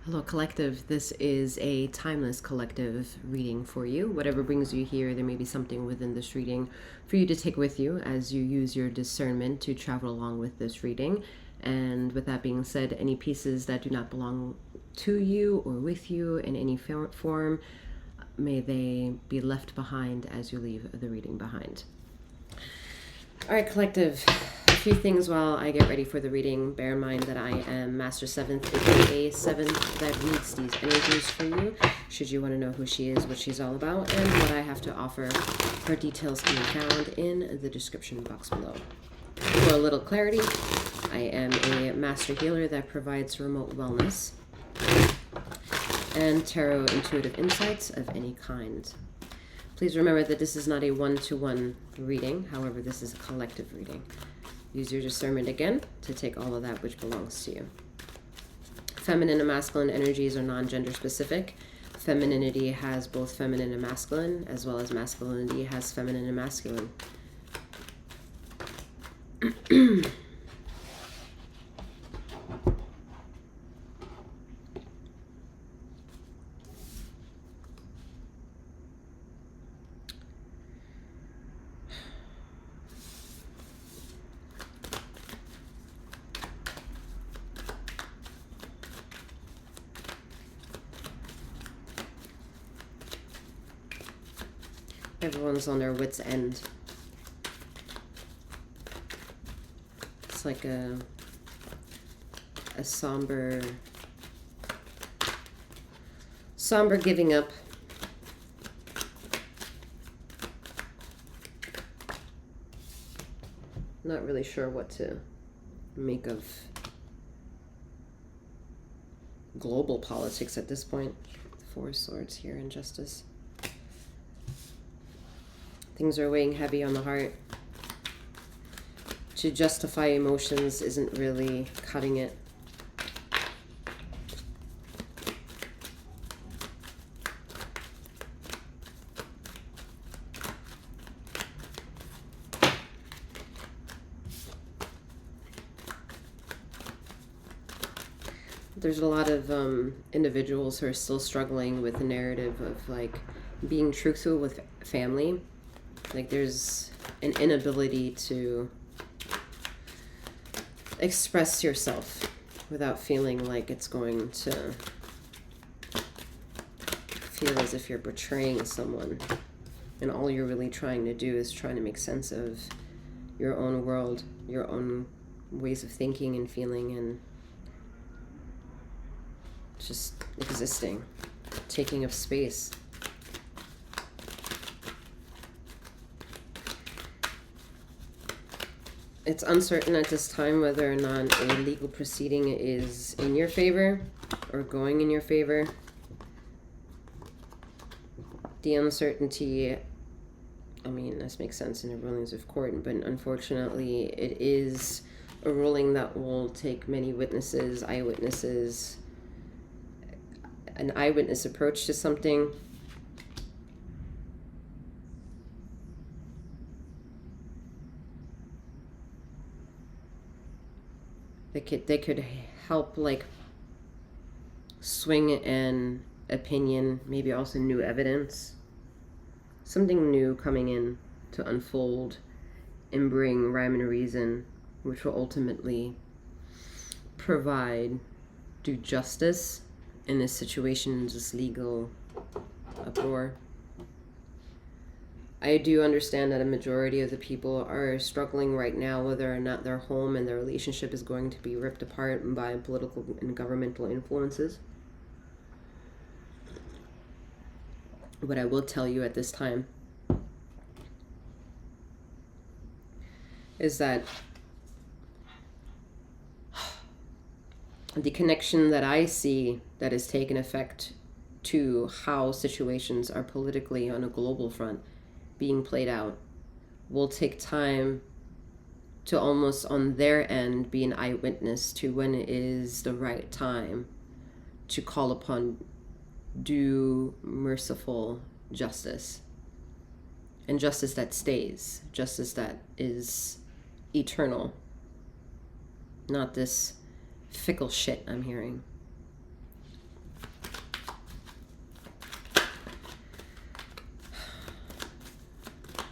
Hello, collective. This is a timeless collective reading for you. Whatever brings you here, there may be something within this reading for you to take with you as you use your discernment to travel along with this reading. And with that being said, any pieces that do not belong to you or with you in any form, may they be left behind as you leave the reading behind. All right, collective. A few things while I get ready for the reading. Bear in mind that I am Master 7th, aka 7th, that reads these energies for you. Should you want to know who she is, what she's all about, and what I have to offer, her details can be found in the description box below. For a little clarity, I am a master healer that provides remote wellness and tarot intuitive insights of any kind. Please remember that this is not a one-to-one reading. However, this is a collective reading. Use your discernment again to take all of that which belongs to you. Feminine and masculine energies are non-gender specific. Femininity has both feminine and masculine, as well as masculinity has feminine and masculine. Everyone's on their wits' end. It's like a somber giving up. Not really sure what to make of global politics at this point. Four Swords here, Injustice. Things are weighing heavy on the heart. To justify emotions isn't really cutting it. There's a lot of individuals who are still struggling with the narrative of like being truthful with family. Like there's an inability to express yourself without feeling like it's going to feel as if you're betraying someone. And all you're really trying to do is trying to make sense of your own world, your own ways of thinking and feeling, and just existing, taking up space. It's uncertain at this time whether or not a legal proceeding is in your favor or going in your favor. The uncertainty, I mean, this makes sense in the rulings of court, but unfortunately it is a ruling that will take many witnesses, eyewitnesses, an eyewitness approach to something. They could help like swing an opinion, maybe also new evidence, something new coming in to unfold and bring rhyme and reason, which will ultimately do justice in this situation, this legal uproar. I do understand that a majority of the people are struggling right now whether or not their home and their relationship is going to be ripped apart by political and governmental influences. What I will tell you at this time is that the connection that I see that has taken effect to how situations are politically on a global front being played out will take time to almost on their end be an eyewitness to when it is the right time to call upon due merciful justice, and justice that stays, justice that is eternal, not this fickle shit I'm hearing.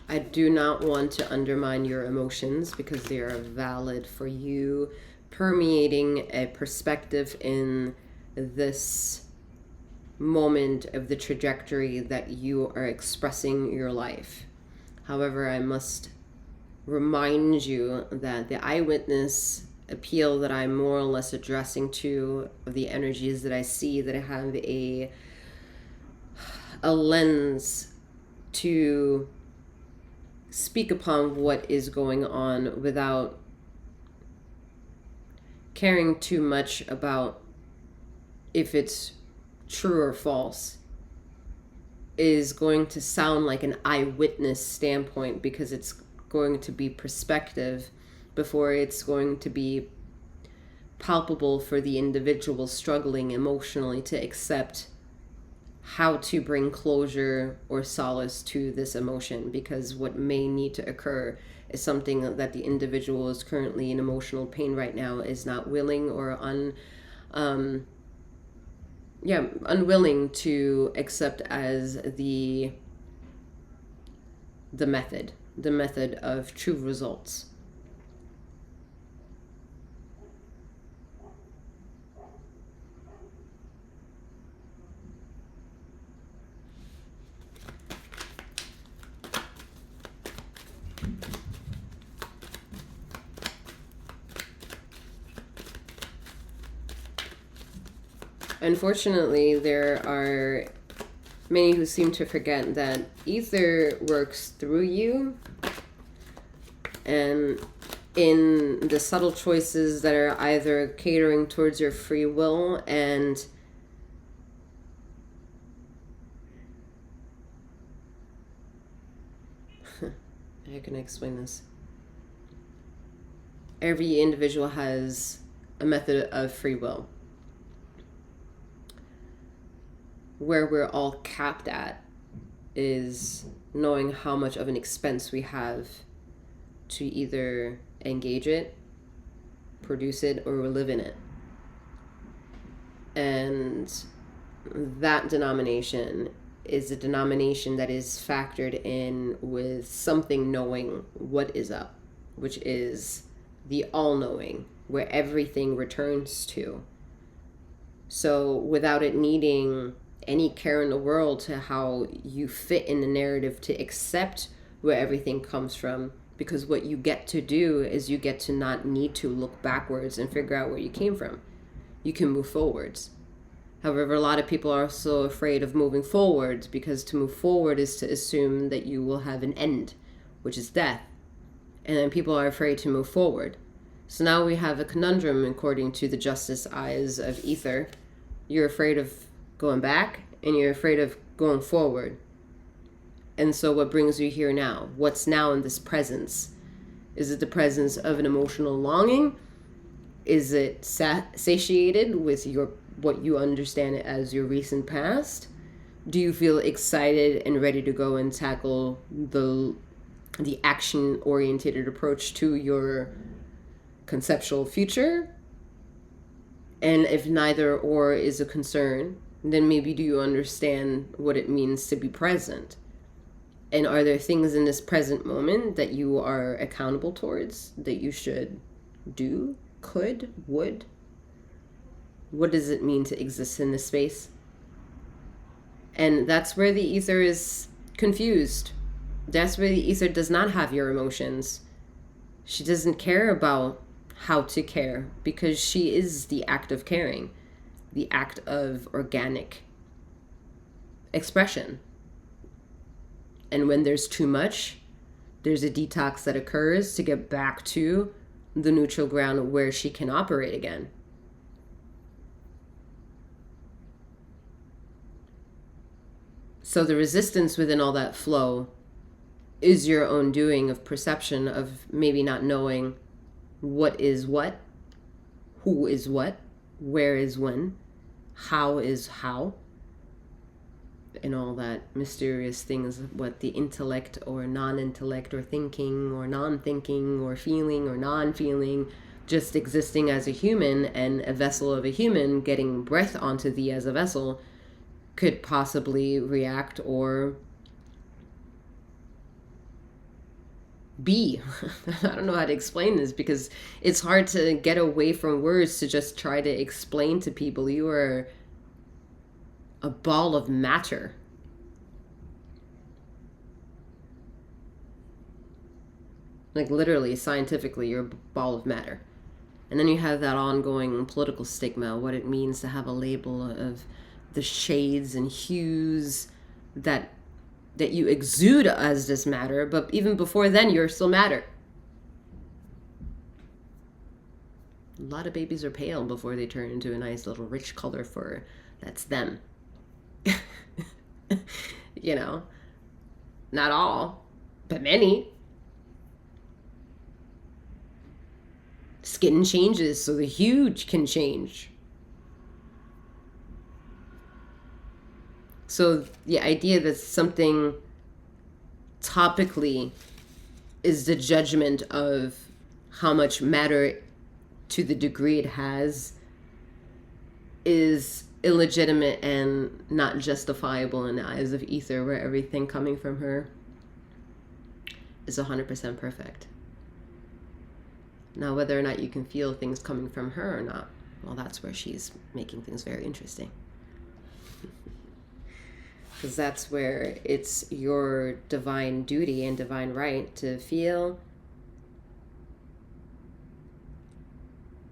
I do not want to undermine your emotions because they are valid for you, permeating a perspective in this moment of the trajectory that you are expressing your life. However, I must remind you that the eyewitness appeal that I'm more or less addressing to the energies that I see, that I have a lens to speak upon what is going on without caring too much about if it's true or false, is going to sound like an eyewitness standpoint because it's going to be perspective before it's going to be palpable for the individual struggling emotionally to accept how to bring closure or solace to this emotion, because what may need to occur is something that the individual is currently in emotional pain right now, is not willing or unwilling to accept as the method of true results. Unfortunately, there are many who seem to forget that ether works through you, and in the subtle choices that are either catering towards your free will and how can I explain this? Every individual has a method of free will. Where we're all capped at is knowing how much of an expense we have to either engage it, produce it, or live in it. And that denomination is a denomination that is factored in with something knowing what is up, which is the all-knowing, where everything returns to. So without it needing any care in the world to how you fit in the narrative to accept where everything comes from, because what you get to do is you get to not need to look backwards and figure out where you came from. You can move forwards. However, a lot of people are so afraid of moving forward because to move forward is to assume that you will have an end, which is death. And then people are afraid to move forward. So now we have a conundrum according to the justice eyes of ether. You're afraid of going back and you're afraid of going forward. And so what brings you here now? What's now in this presence? Is it the presence of an emotional longing? Is it satiated with what you understand as your recent past? Do you feel excited and ready to go and tackle the action-oriented approach to your conceptual future? And if neither or is a concern, then maybe do you understand what it means to be present? And are there things in this present moment that you are accountable towards, that you should do, could, would? What does it mean to exist in this space? And that's where the ether is confused. That's where the ether does not have your emotions. She doesn't care about how to care because she is the act of caring, the act of organic expression. And when there's too much, there's a detox that occurs to get back to the neutral ground where she can operate again. So the resistance within all that flow is your own doing of perception, of maybe not knowing what is what, who is what, where is when, how is how, and all that mysterious things, what the intellect or non-intellect or thinking or non-thinking or feeling or non-feeling, just existing as a human and a vessel of a human getting breath onto thee as a vessel could possibly react or be. I don't know how to explain this because it's hard to get away from words to just try to explain to people you are a ball of matter. Like literally, scientifically, you're a ball of matter. And then you have that ongoing political stigma, what it means to have a label of the shades and hues that you exude as this matter, but even before then, you're still matter. A lot of babies are pale before they turn into a nice little rich color for that's them. You know, not all, but many. Skin changes, so the hue can change. So the idea that something topically is the judgment of how much matter to the degree it has is illegitimate and not justifiable in the eyes of ether, where everything coming from her is 100% perfect. Now, whether or not you can feel things coming from her or not, well, that's where she's making things very interesting. Because that's where it's your divine duty and divine right to feel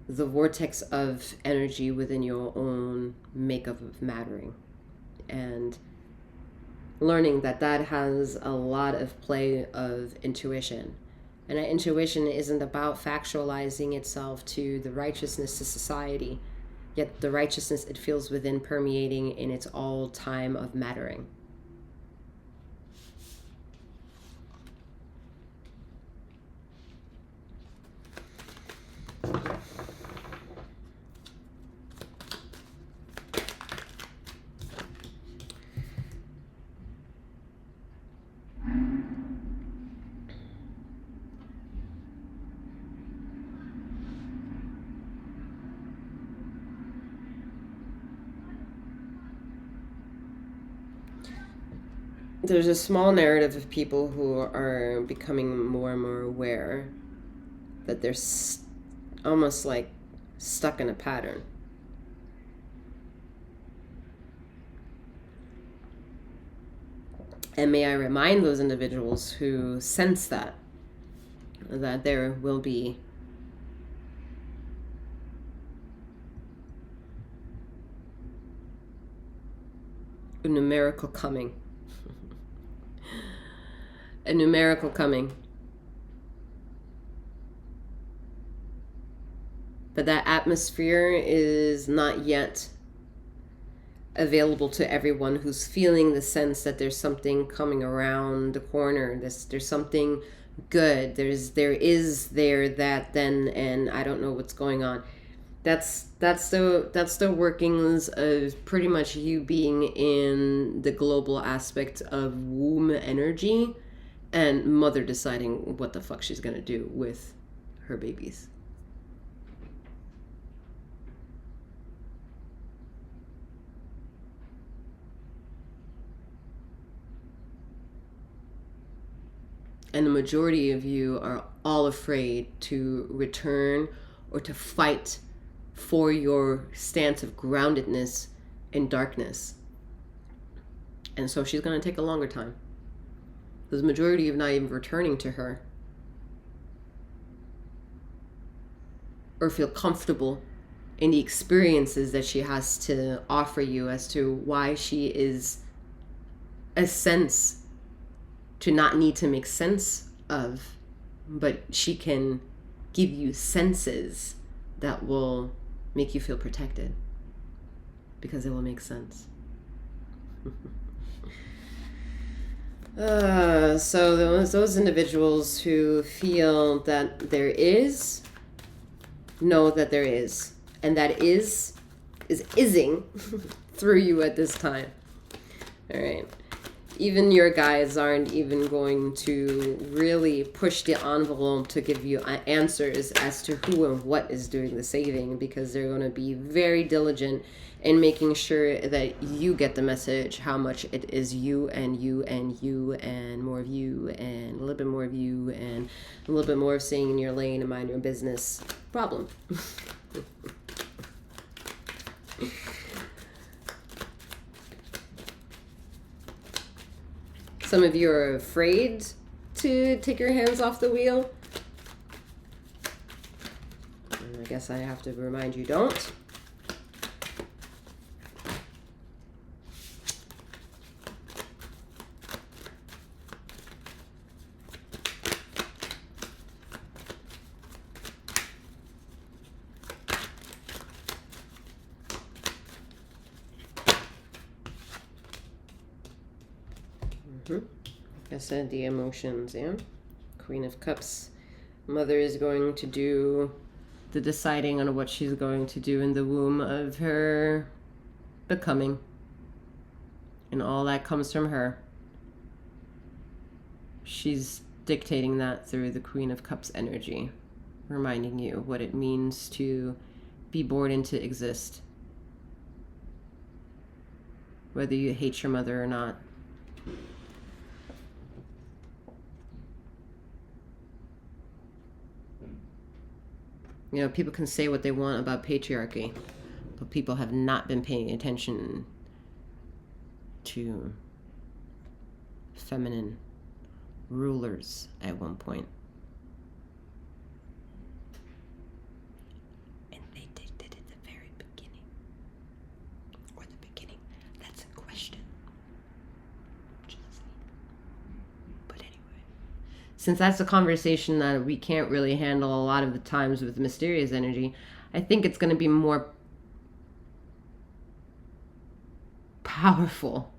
the vortex of energy within your own makeup of mattering. And learning that that has a lot of play of intuition. And that intuition isn't about factualizing itself to the righteousness of society, yet the righteousness it feels within permeating in its all time of mattering. There's a small narrative of people who are becoming more and more aware that they're almost like stuck in a pattern. And may I remind those individuals who sense that there will be a numerical coming. A numerical coming. But that atmosphere is not yet available to everyone who's feeling the sense that there's something coming around the corner. There's something good. There is that then, and I don't know what's going on. That's the workings of pretty much you being in the global aspect of womb energy and mother deciding what the fuck she's gonna do with her babies. And the majority of you are all afraid to return or to fight for your stance of groundedness in darkness. And so she's going to take a longer time. The majority of not even returning to her or feel comfortable in the experiences that she has to offer you as to why she is a sense to not need to make sense of, but she can give you senses that will make you feel protected because it will make sense. So those individuals who feel that there is, know that there is, and that is ising through you at this time. All right. Even your guides aren't even going to really push the envelope to give you answers as to who and what is doing the saving, because they're going to be very diligent in making sure that you get the message how much it is you and you and you and more of you and a little bit more of you and a little bit more of staying in your lane and mind your business problem. Some of you are afraid to take your hands off the wheel. And I guess I have to remind you, don't. Like I said, the emotions, yeah. Queen of Cups. Mother is going to do the deciding on what she's going to do in the womb of her becoming. And all that comes from her. She's dictating that through the Queen of Cups energy, reminding you what it means to be born and to exist. Whether you hate your mother or not. You know, people can say what they want about patriarchy, but people have not been paying attention to feminine rulers at one point. And they did it at the very beginning. Or the beginning. That's in question. But anyway. Since that's a conversation that we can't really handle a lot of the times with mysterious energy, I think it's going to be more powerful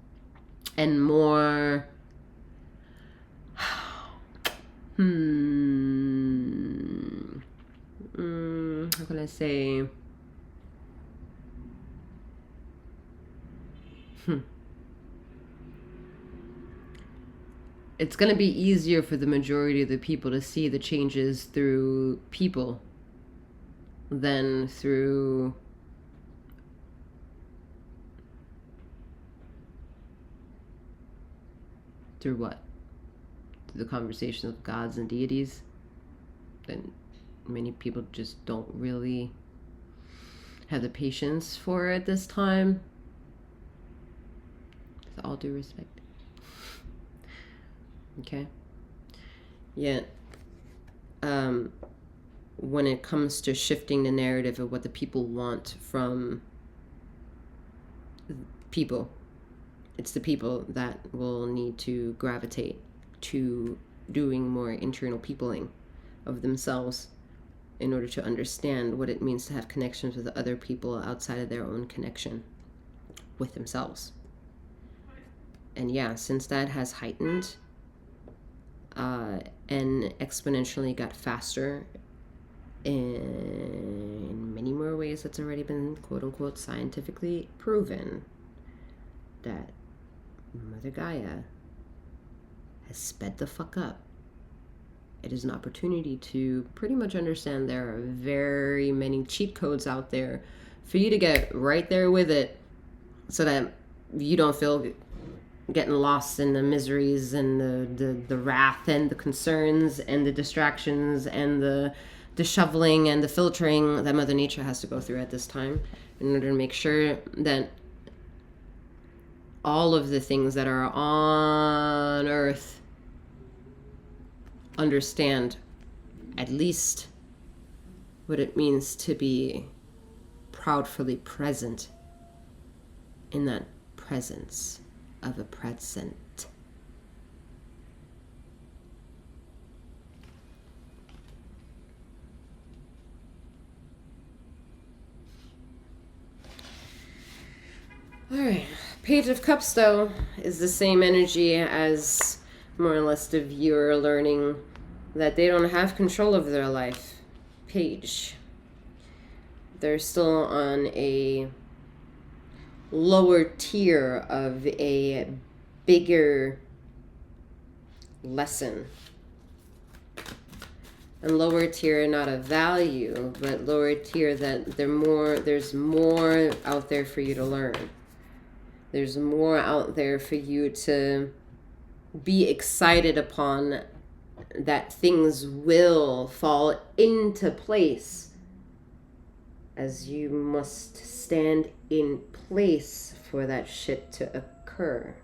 and more how can I say it's going to be easier for the majority of the people to see the changes through people than through what? Through the conversation of gods and deities. Then many people just don't really have the patience for it this time. With all due respect. Okay. Yet, when it comes to shifting the narrative of what the people want from people, it's the people that will need to gravitate to doing more internal peopling of themselves in order to understand what it means to have connections with other people outside of their own connection with themselves. And yeah, since that has heightened and exponentially got faster in many more ways, that's already been quote-unquote scientifically proven, that Mother Gaia has sped the fuck up. It is an opportunity to pretty much understand there are very many cheat codes out there for you to get right there with it, so that you don't feel getting lost in the miseries and the wrath and the concerns and the distractions and the shoveling and the filtering that Mother Nature has to go through at this time, in order to make sure that all of the things that are on Earth understand at least what it means to be proudly present in that presence of a present. All right. Page of Cups, though, is the same energy as more or less the viewer learning that they don't have control of their life. Page. They're still on a lower tier of a bigger lesson. And lower tier, not a value, but lower tier that there's more out there for you to learn. There's more out there for you to be excited upon, that things will fall into place, as you must stand in place for that shit to occur.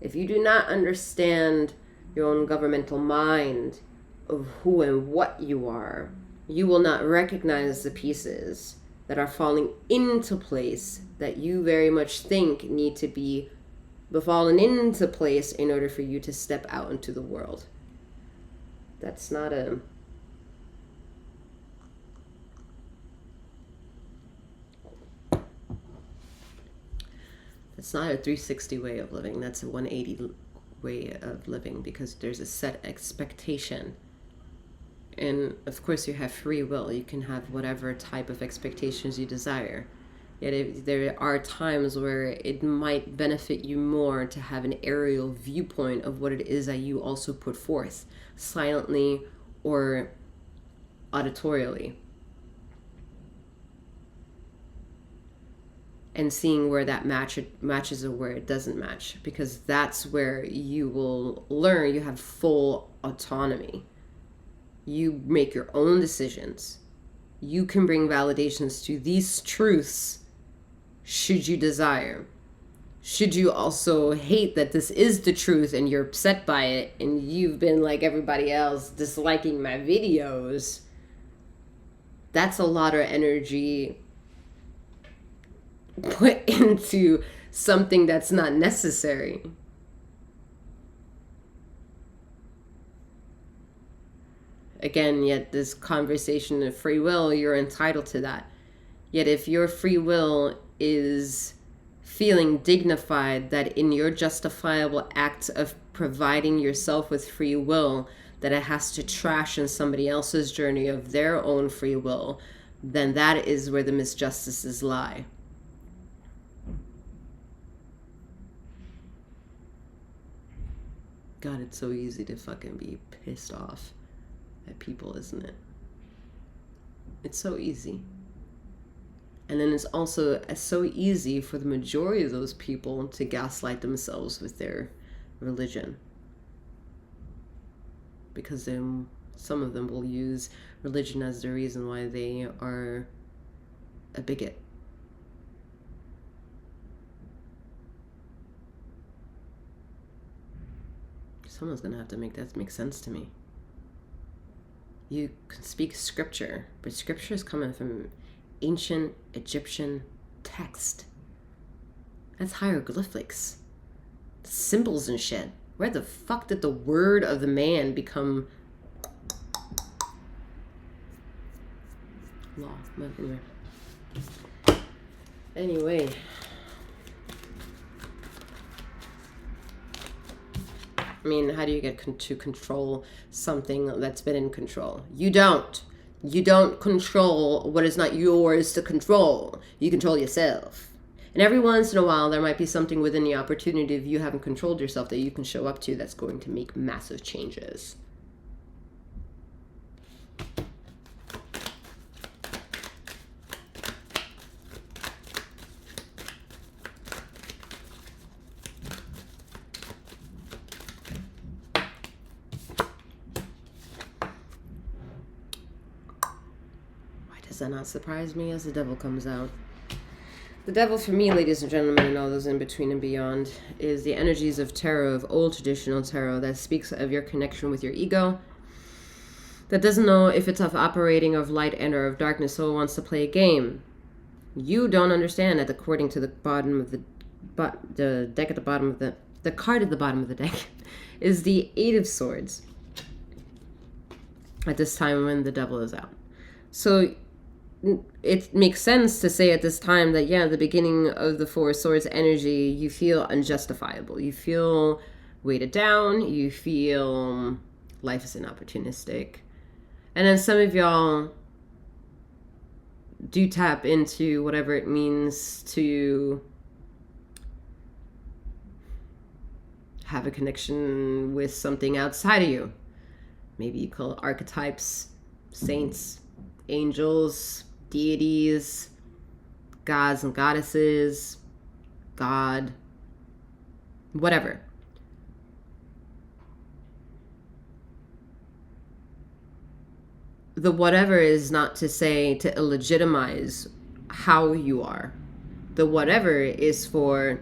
If you do not understand your own governmental mind of who and what you are, you will not recognize the pieces that are falling into place that you very much think need to be fallen into place in order for you to step out into the world. That's not a It's not a 360 way of living. That's a 180 way of living, because there's a set expectation. And of course you have free will. You can have whatever type of expectations you desire. Yet there are times where it might benefit you more to have an aerial viewpoint of what it is that you also put forth, silently or auditorially. And seeing where that matches or where it doesn't match, because that's where you will learn you have full autonomy. You make your own decisions. You can bring validations to these truths should you desire. Should you also hate that this is the truth and you're upset by it, and you've been like everybody else disliking my videos, that's a lot of energy put into something that's not necessary. Again, yet this conversation of free will, you're entitled to that. Yet if your free will is feeling dignified that in your justifiable act of providing yourself with free will, that it has to trash in somebody else's journey of their own free will, then that is where the misjustices lie. God, it's so easy to fucking be pissed off at people, isn't it? It's so easy. And then it's also so easy for the majority of those people to gaslight themselves with their religion. Because then some of them will use religion as the reason why they are a bigot. Someone's going to have to make that make sense to me. You can speak scripture, but scripture is coming from ancient Egyptian text. That's hieroglyphics. Symbols and shit. Where the fuck did the word of the man become law? Anyway. I mean, how do you get to control something that's been in control? You don't. You don't control what is not yours to control. You control yourself. And every once in a while, there might be something within the opportunity if you haven't controlled yourself that you can show up to that's going to make massive changes. Does that not surprise me as the devil comes out? The devil for me, ladies and gentlemen, and all those in between and beyond, is the energies of tarot, of old traditional tarot, that speaks of your connection with your ego, that doesn't know if it's of operating of light and or of darkness, so it wants to play a game. You don't understand that according to the bottom of the deck at the bottom of the card at the bottom of the deck is the Eight of Swords at this time when the devil is out. So it makes sense to say at this time that, yeah, the beginning of the Four Swords energy, you feel unjustifiable. You feel weighted down. You feel life is inopportunistic. And then some of y'all do tap into whatever it means to have a connection with something outside of you. Maybe you call it archetypes, saints, angels, deities, gods and goddesses, God, whatever. The whatever is not to say to illegitimize how you are. The whatever is for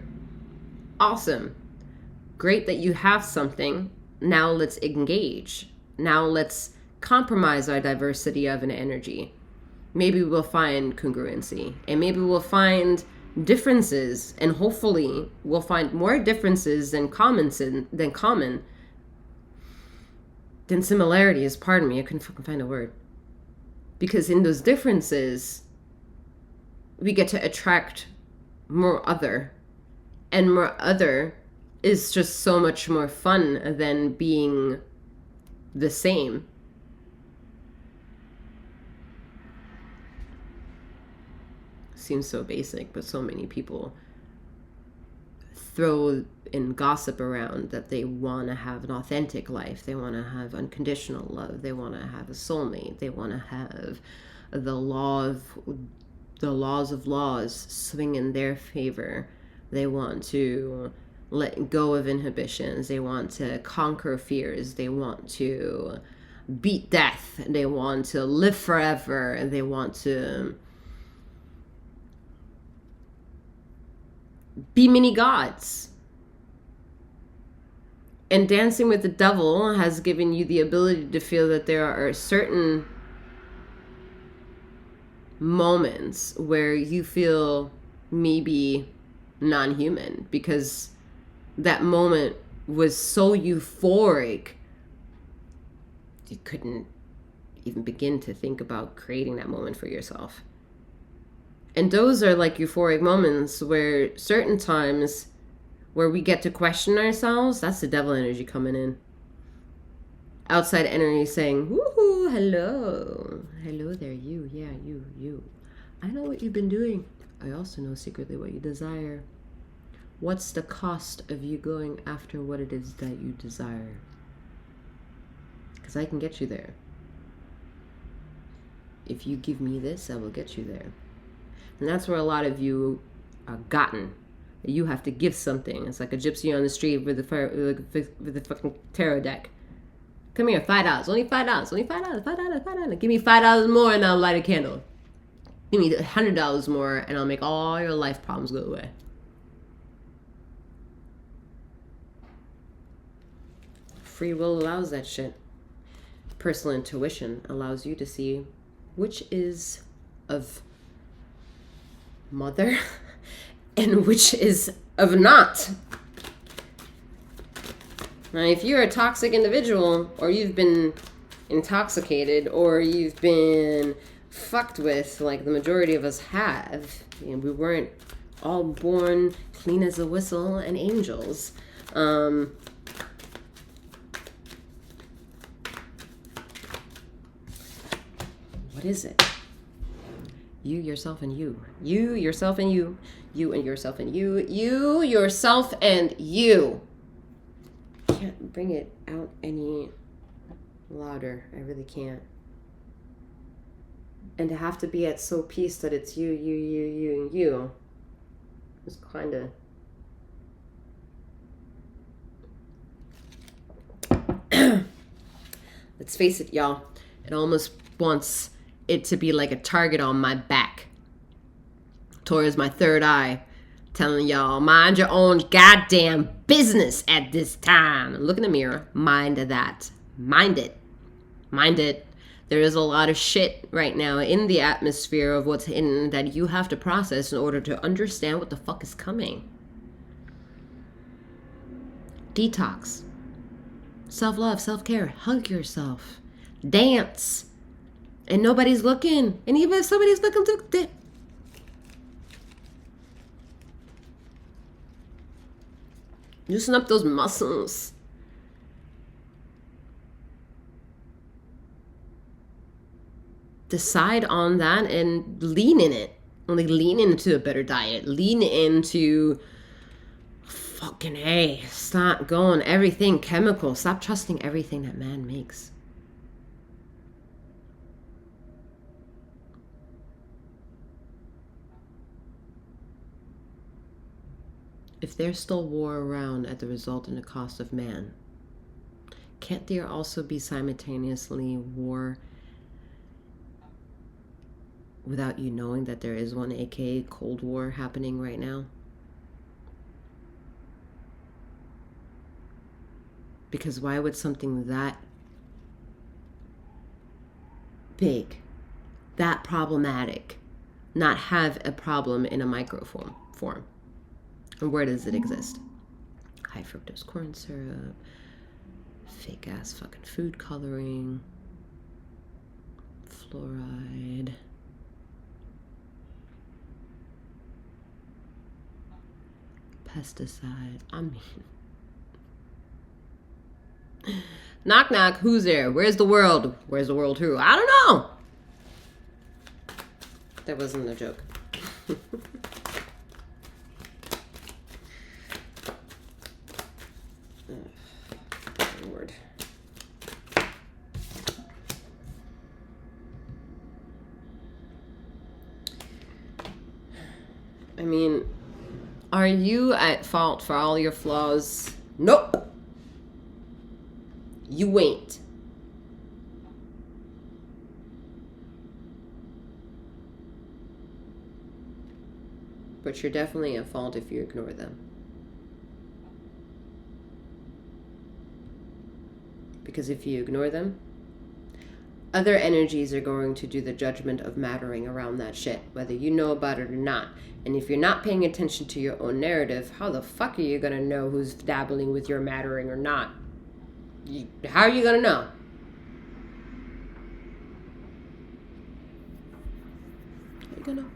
awesome. Great that you have something. Now let's engage. Now let's compromise our diversity of an energy. Maybe we'll find congruency, and maybe we'll find differences, and hopefully we'll find more differences than similarities. Pardon me, I couldn't fucking find a word. Because in those differences, we get to attract more other. And more other is just so much more fun than being the same. Seems so basic, but so many people throw and gossip around that they want to have an authentic life. They want to have unconditional love. They want to have a soulmate. They want to have the laws of laws swing in their favor. They want to let go of inhibitions. They want to conquer fears. They want to beat death. They want to live forever. They want to be mini gods. And Dancing with the Devil has given you the ability to feel that there are certain moments where you feel maybe non-human, because that moment was so euphoric you couldn't even begin to think about creating that moment for yourself. And those are like euphoric moments where certain times where we get to question ourselves, that's the devil energy coming in. Outside energy saying, woohoo, hello. Hello there, you. Yeah, you. I know what you've been doing. I also know secretly what you desire. What's the cost of you going after what it is that you desire? Because I can get you there. If you give me this, I will get you there. And that's where a lot of you are gotten. You have to give something. It's like a gypsy on the street with the fucking tarot deck. Come here, $5. Only $5. Only $5. Give me $5 more and I'll light a candle. Give me $100 more and I'll make all your life problems go away. Free will allows that shit. Personal intuition allows you to see which is of mother and which is of not. Now, if you're a toxic individual, or you've been intoxicated, or you've been fucked with, like the majority of us have, we weren't all born clean as a whistle and angels. What is it? You, yourself, and you. You, yourself, and you. You and yourself, and you. You, yourself, and you. Can't bring it out any louder. I really can't. And to have to be at so peace that it's you, and you. It's kind of... Let's face it, y'all. It almost wants it to be like a target on my back. Towards my third eye. Telling y'all, mind your own goddamn business at this time. Look in the mirror. Mind that. Mind it. Mind it. There is a lot of shit right now in the atmosphere of what's hidden that you have to process in order to understand what the fuck is coming. Detox. Self-love, self-care. Hug yourself. Dance. And nobody's looking. And even if somebody's looking to... Loosen up those muscles. Decide on that and lean in it. Like, lean into a better diet. Lean into Fucking hey, stop going everything chemical. Stop trusting everything that man makes. If there's still war around at the result and the cost of man, can't there also be simultaneously war without you knowing that there is one, aka Cold War, happening right now? Because why would something that big, that problematic, not have a problem in a microform form? And where does it exist? High fructose corn syrup, fake ass fucking food coloring, fluoride, pesticide. I mean, knock knock, who's there? Where's the world? Where's the world who? I don't know. That wasn't a joke. Lord. I mean, are you at fault for all your flaws? Nope. You ain't. But you're definitely at fault if you ignore them. Because if you ignore them, other energies are going to do the judgment of mattering around that shit, whether you know about it or not. And if you're not paying attention to your own narrative, how the fuck are you going to know who's dabbling with your mattering or not? How are you going to know? How are you going to know?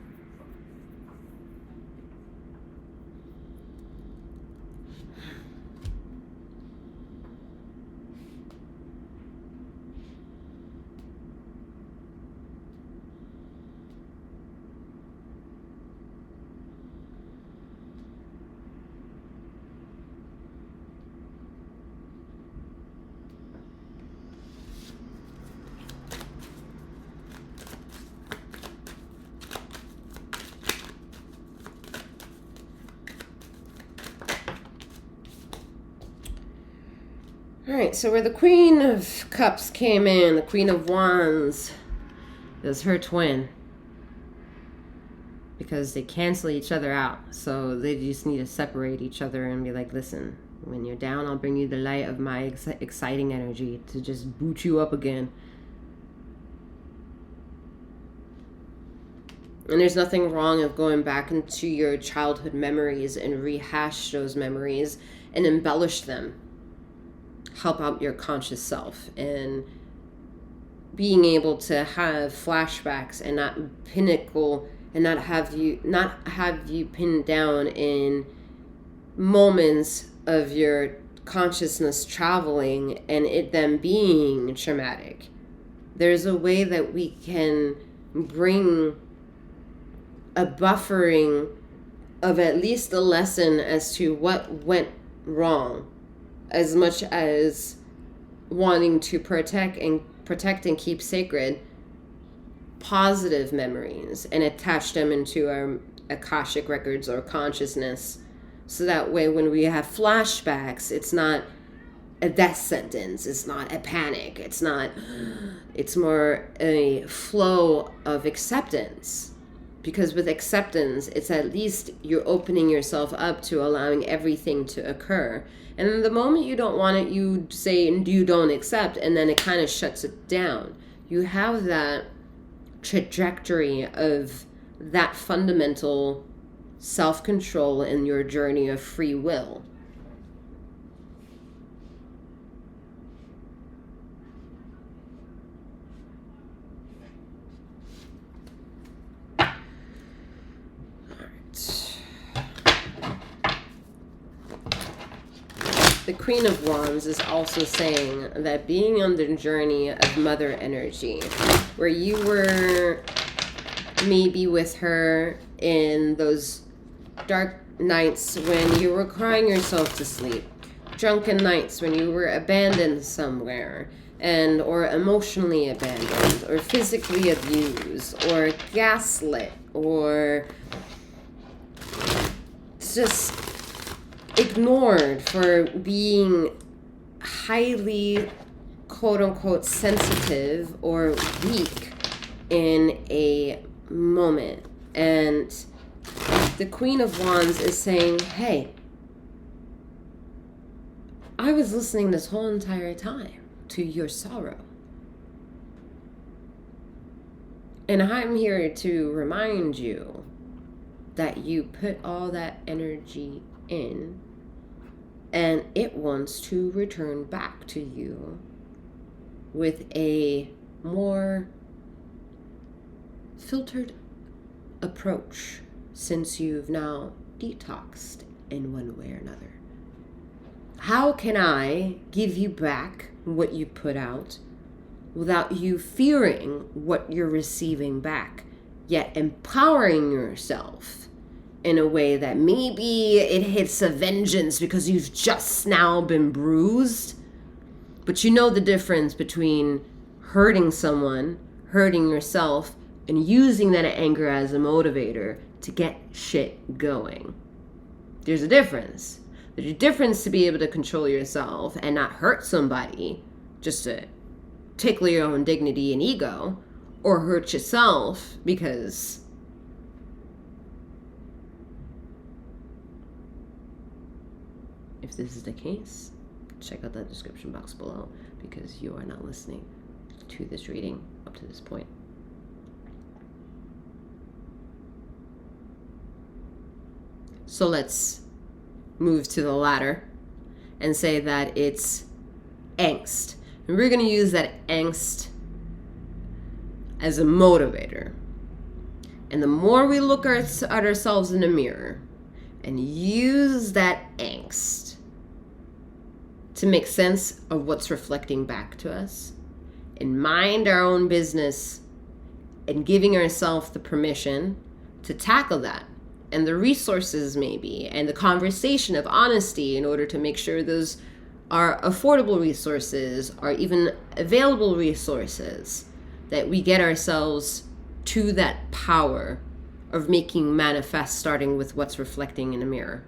Alright, so where the Queen of Cups came in, the Queen of Wands is her twin. Because they cancel each other out. So they just need to separate each other and be like, listen, when you're down, I'll bring you the light of my exciting energy to just boot you up again. And there's nothing wrong of going back into your childhood memories and rehash those memories and embellish them. Help out your conscious self and being able to have flashbacks and not pinnacle and not have you pinned down in moments of your consciousness traveling and it them being traumatic. There's a way that we can bring a buffering of at least a lesson as to what went wrong, as much as wanting to protect and keep sacred positive memories and attach them into our Akashic records or consciousness. So that way when we have flashbacks, it's not a death sentence, it's not a panic, it's more a flow of acceptance. Because with acceptance, it's at least you're opening yourself up to allowing everything to occur. And then the moment you don't want it, you say you don't accept, and then it kind of shuts it down. You have that trajectory of that fundamental self-control in your journey of free will. The Queen of Wands is also saying that being on the journey of mother energy, where you were maybe with her in those dark nights when you were crying yourself to sleep, drunken nights when you were abandoned somewhere, and or emotionally abandoned, or physically abused, or gaslit, or just ignored for being highly quote-unquote sensitive or weak in a moment. And the Queen of Wands is saying, hey, I was listening this whole entire time to your sorrow. And I'm here to remind you that you put all that energy in, and it wants to return back to you with a more filtered approach, since you've now detoxed in one way or another. How can I give you back what you put out without you fearing what you're receiving back, yet empowering yourself in a way that maybe it hits a vengeance because you've just now been bruised? But you know the difference between hurting someone, hurting yourself, and using that anger as a motivator to get shit going. There's a difference. There's a difference to be able to control yourself and not hurt somebody just to tickle your own dignity and ego, or hurt yourself because if this is the case, check out that description box below, because you are not listening to this reading up to this point. So let's move to the latter and say that it's angst. And we're going to use that angst as a motivator. And the more we look at ourselves in the mirror and use that angst to make sense of what's reflecting back to us and mind our own business, and giving ourselves the permission to tackle that, and the resources maybe, and the conversation of honesty in order to make sure those are affordable resources or even available resources, that we get ourselves to that power of making manifest, starting with what's reflecting in a mirror.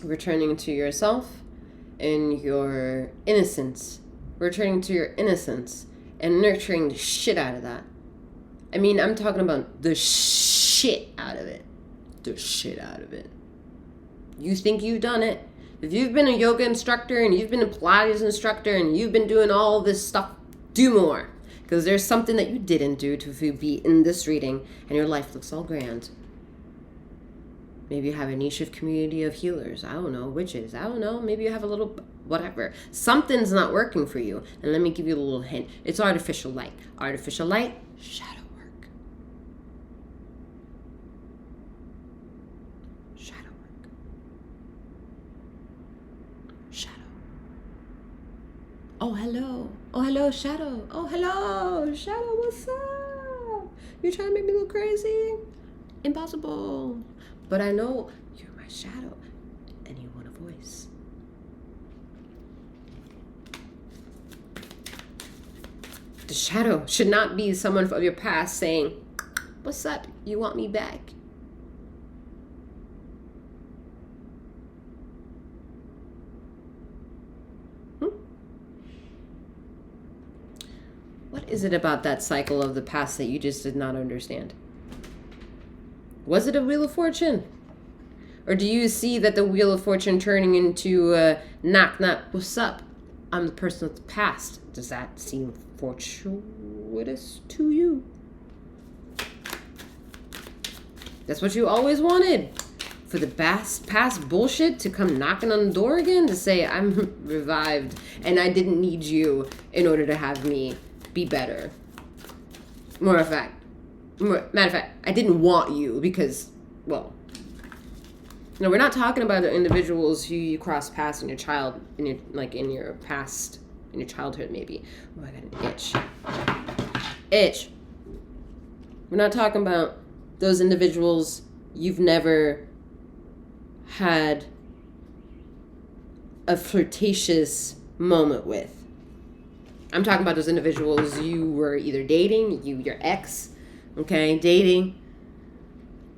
Returning to yourself and your innocence. Returning to your innocence and nurturing the shit out of that. I mean, I'm talking about the shit out of it. The shit out of it. You think you've done it. If you've been a yoga instructor and you've been a Pilates instructor and you've been doing all this stuff, do more. Because there's something that you didn't do to be in this reading and your life looks all grand. Maybe you have a niche of community of healers. I don't know, witches. I don't know. Maybe you have a little whatever. Something's not working for you. And let me give you a little hint. It's artificial light. Artificial light, shadow work. Shadow work. Shadow. Oh, hello. Oh, hello, shadow. Oh, hello, shadow. What's up? You trying to make me look crazy? Impossible. But I know you're my shadow and you want a voice. The shadow should not be someone from your past saying, what's up? You want me back? What is it about that cycle of the past that you just did not understand? Was it a Wheel of Fortune? Or do you see that the Wheel of Fortune turning into knock knock, what's up? I'm the person of the past. Does that seem fortuitous to you? That's what you always wanted. For the past bullshit to come knocking on the door again to say I'm revived and I didn't need you in order to have me be better. Matter of fact, I didn't want you because, well, no, we're not talking about the individuals who you cross paths in your childhood, maybe. Oh, I got an itch. We're not talking about those individuals you've never had a flirtatious moment with. I'm talking about those individuals you were either dating, your ex, okay, dating,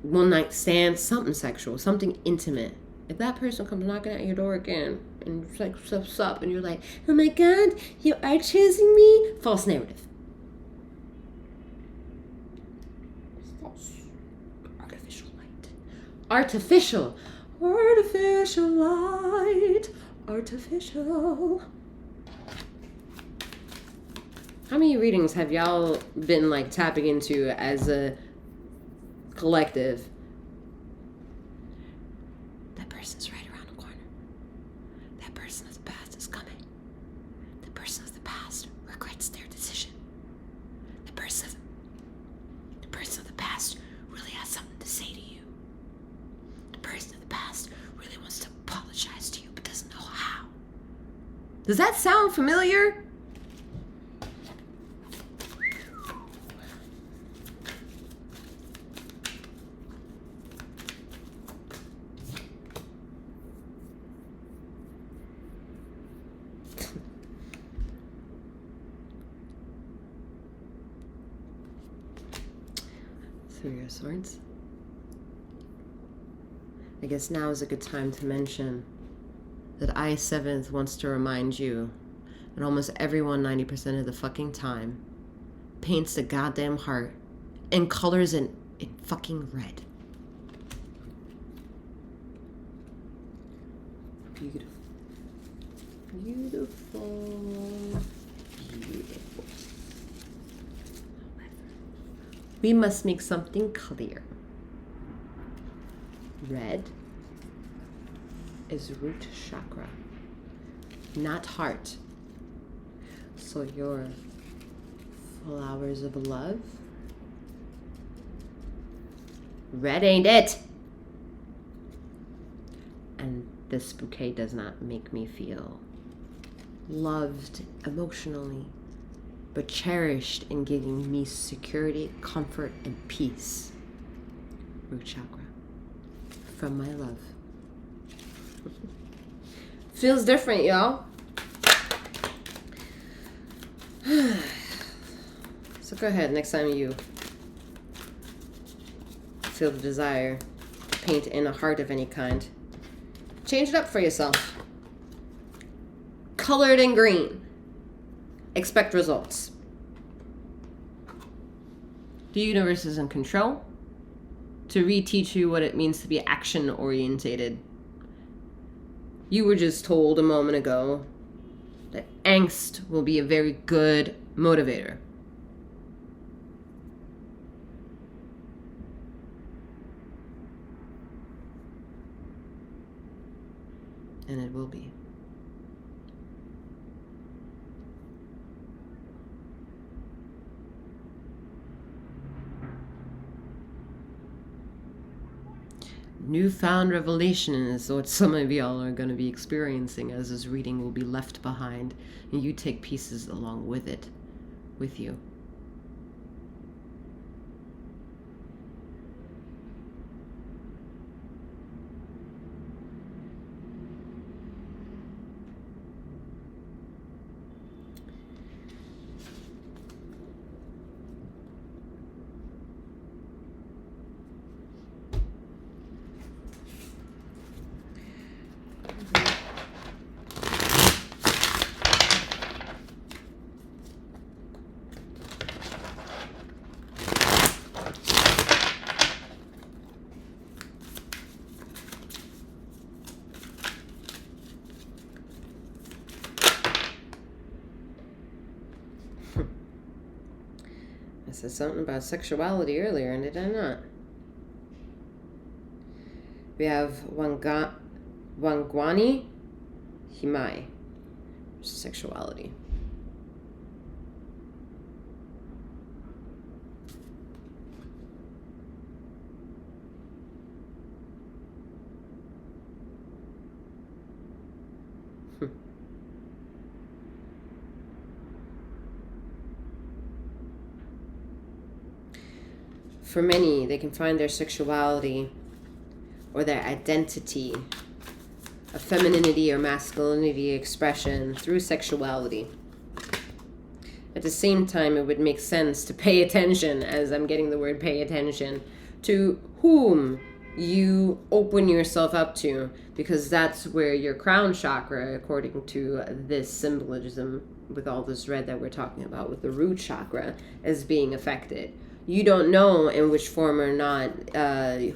one night stand, something sexual, something intimate. If that person comes knocking at your door again and it's like, what's up? And you're like, oh my God, you are choosing me? False narrative. False. Artificial light. Artificial light. Artificial. How many readings have y'all been like tapping into as a collective? That person's right around the corner. That person of the past is coming. The person of the past regrets their decision. The person of the past really has something to say to you. The person of the past really wants to apologize to you but doesn't know how. Does that sound familiar? Three of Swords. I guess now is a good time to mention that I-7th wants to remind you that almost everyone 90% of the fucking time paints a goddamn heart and colors it in fucking red. Beautiful. Beautiful. Beautiful. We must make something clear. Red is root chakra, not heart. So your flowers of love, red ain't it. And this bouquet does not make me feel loved emotionally, but cherished in giving me security, comfort, and peace. Root chakra. From my love. Feels different, y'all. So go ahead, next time you feel the desire to paint in a heart of any kind, change it up for yourself. Color it in green. Expect results. The universe is in control to reteach you what it means to be action orientated. You were just told a moment ago that angst will be a very good motivator. And it will be. Newfound revelation is what some of y'all are going to be experiencing as this reading will be left behind, and you take pieces along with it, with you. I said something about sexuality earlier, and did I not? We have Wangwani Himai, which is sexuality. For many, they can find their sexuality or their identity, a femininity or masculinity expression through sexuality. At the same time, it would make sense to pay attention, as I'm getting the word pay attention, to whom you open yourself up to, because that's where your crown chakra, according to this symbolism with all this red that we're talking about, with the root chakra, is being affected. You don't know in which form or not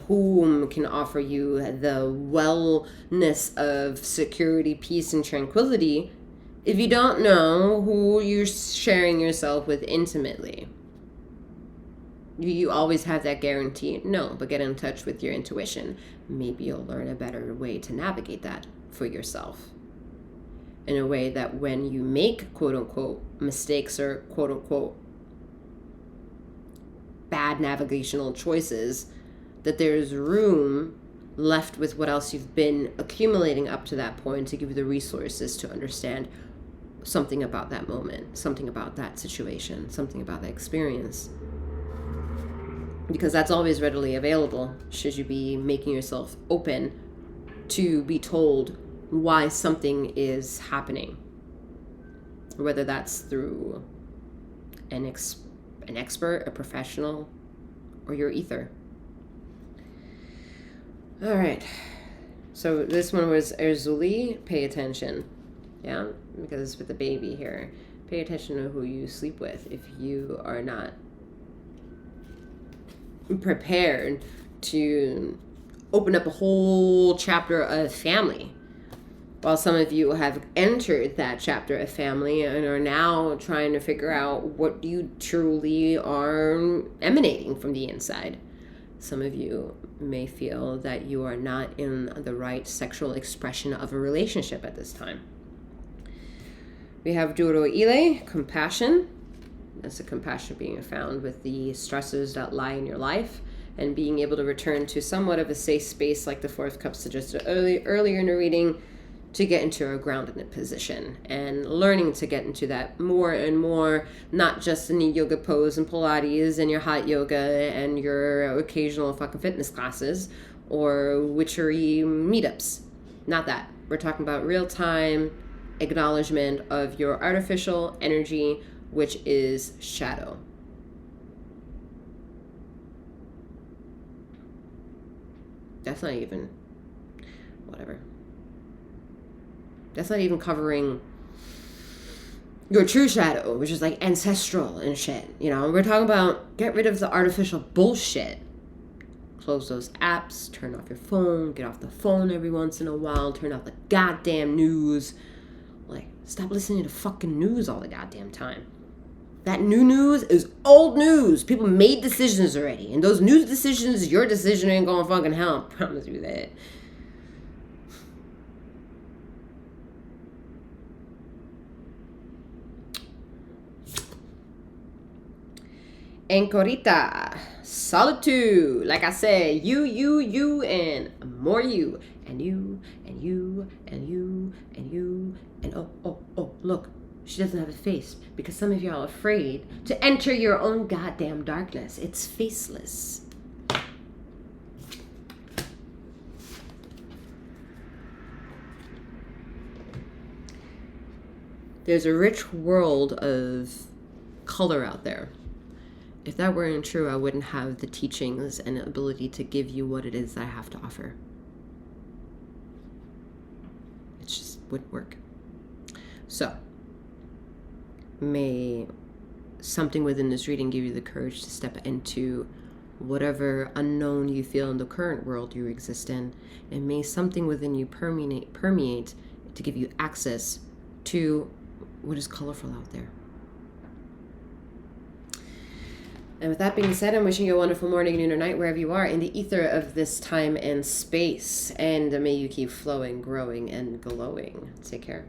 whom can offer you the wellness of security, peace, and tranquility if you don't know who you're sharing yourself with intimately. You always have that guarantee? No, but get in touch with your intuition. Maybe you'll learn a better way to navigate that for yourself. In a way that when you make quote-unquote mistakes or quote-unquote bad navigational choices, that there's room left with what else you've been accumulating up to that point to give you the resources to understand something about that moment, something about that situation, something about that experience. Because that's always readily available should you be making yourself open to be told why something is happening. Whether that's through an expert, a professional, or your ether. All right. So this one was Erzuli. Pay attention. Yeah? Because with the baby here, pay attention to who you sleep with. If you are not prepared to open up a whole chapter of family, while some of you have entered that chapter of family and are now trying to figure out what you truly are emanating from the inside. Some of you may feel that you are not in the right sexual expression of a relationship at this time. We have Duro Ile, compassion. That's the compassion being found with the stresses that lie in your life and being able to return to somewhat of a safe space, like the Fourth Cup suggested earlier in the reading, to get into a grounded position and learning to get into that more and more, not just in the yoga pose and Pilates and your hot yoga and your occasional fucking fitness classes or witchery meetups. Not that. We're talking about real-time acknowledgement of your artificial energy, which is shadow. That's not even, whatever. That's not even covering your true shadow, which is like ancestral and shit. You know, we're talking about get rid of the artificial bullshit. Close those apps, turn off your phone, get off the phone every once in a while, turn off the goddamn news. Like, stop listening to fucking news all the goddamn time. That new news is old news. People made decisions already. And those new decisions, your decision ain't gonna fucking help. I promise you that. Ancorita, solitude. Like I said, you, and more you, and you, and you, and you, and you, and oh, look, she doesn't have a face because some of y'all are afraid to enter your own goddamn darkness. It's faceless. There's a rich world of color out there. If that weren't true, I wouldn't have the teachings and ability to give you what it is that I have to offer. It just wouldn't work. So, may something within this reading give you the courage to step into whatever unknown you feel in the current world you exist in, and may something within you permeate to give you access to what is colorful out there. And with that being said, I'm wishing you a wonderful morning, noon, or night, wherever you are in the ether of this time and space. And may you keep flowing, growing, and glowing. Take care.